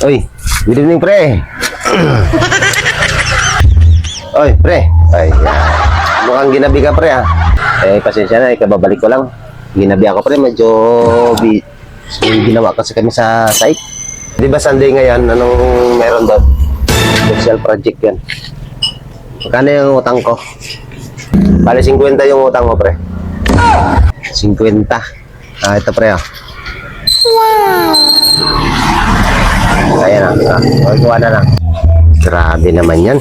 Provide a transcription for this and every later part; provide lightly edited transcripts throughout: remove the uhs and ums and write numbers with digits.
Oy, good evening, pre. Oy, pre. Ay, mukhang ginabi ka, pre, ah. Pasensya na, ikababalik ko lang. Ginabi ako, pre. Medyo ginawa kasi kami sa site. Di ba Sunday ngayon? Anong meron doon? Social project yan. Magkano yung utang ko? Bale, 50 yung utang mo, pre. 50. Ito, pre, ah. Ayan na, kuha na lang. Grabe naman yan.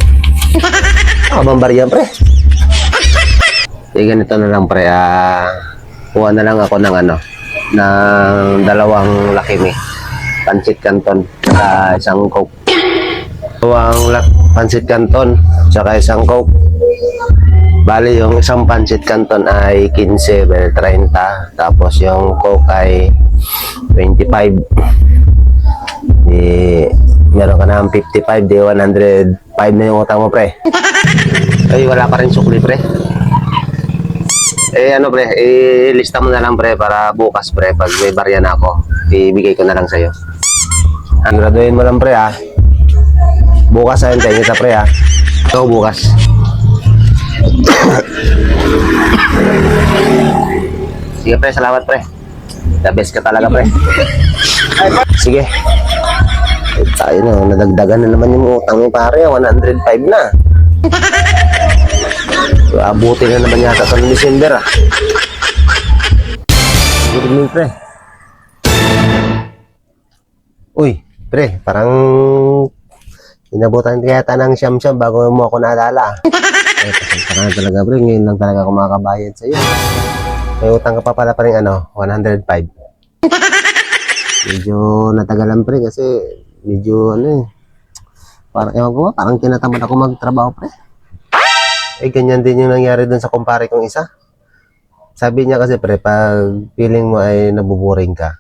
Kabambar yan, pre. Ganito na lang, pre. Kuha na lang ako ng ng dalawang Lakimi. Pancit Canton saka isang Coke. Pancit Canton saka isang Coke. Bali, yung isang Pancit Canton ay 15, 30. Tapos yung Coke ay 25. Meron ka na ng 55, di 105 na yung utang mo, pre. Ay, wala pa rin sukli, pre. Pre, lista mo na lang, pre, para bukas, pre, pag may barya na ako, ibigay ko na lang sa'yo. Graduin mo lang, pre, ha. Bukas, hintayin kita, pre, ha. Ito, bukas. Sige, pre, salamat, pre. The best ka talaga, pre. Sige. Tayo na, nadagdagan na naman yung utang mo, pare. 105 na. Abutin na naman yata sa December, ah. Good evening, pre. Uy, pre, parang inabutan kaya ng siyam-siyam bago mo ako nadala. Pasensya na talaga, pre. Ngayon lang talaga ako makakabayad sa'yo. May utang ka pa pala pa rin, 105. Medyo natagalan, pre, kasi medyo parang ewan ko, parang tinatamad ako magtrabaho, pre. Ganyan din yung nangyari dun sa kumpare kong isa. Sabi niya kasi, pre, pag feeling mo ay nabuboring ka,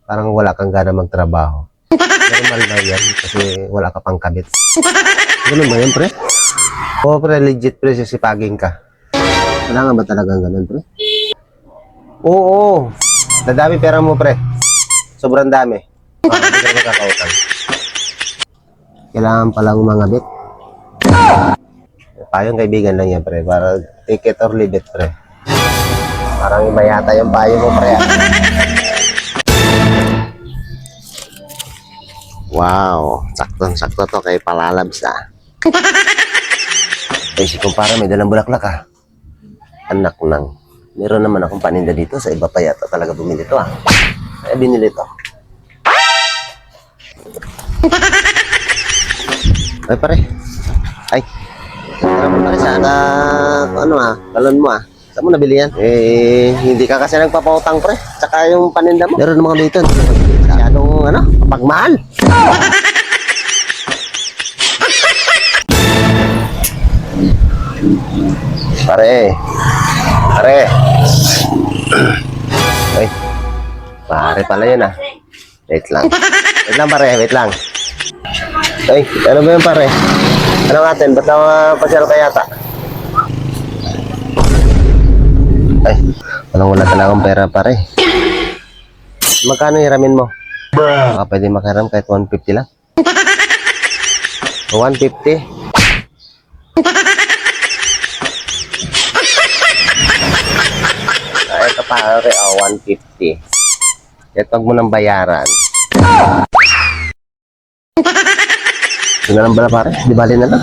parang wala kang gana magtrabaho. Normal daw yan kasi wala ka pang kabit. Ganun ba yan, pre? Oo, pre, legit, pre, sisipagin ka. Wala nga ba talagang ganun, pre? Oo, nadami pera mo, pre. Sobrang dami. Hindi ka magkakautang. Kailangan palang umangabit. Payong kaibigan lang yan, pre. Para take it or leave it, pre. Parang iba yata yung payo mo, pre. Wow, sakto to kay Palalabs, ah. Si kumpara may dalang bulaklak, ah. Anak nang. Meron naman akong paninda dito. Sa iba pa yata talaga bumili to, ah. Kaya binili to. Ay, pare. Ay. Tara mo pare sana. Galon mo, ah. Saan mo nabili yan? Hindi ka kasi nagpapautang, pre. Tsaka yung paninda mo. Meron naman dito. Masyadong, pagmahal. Pare. Ay. Pare pala yun, ah. Wait lang, pare. Wait lang. Ay, ano ba yun, pare? Ano natin? Ba't na pasyal ka yata? Ay, wala talagang pera, pare. Magkano hiramin mo? Pwede makahiram kahit 150 lang. 150? Ito, pare, 150. Ito, wag mo nang bayaran. Ito na lang pala, pare. Di bali na lang.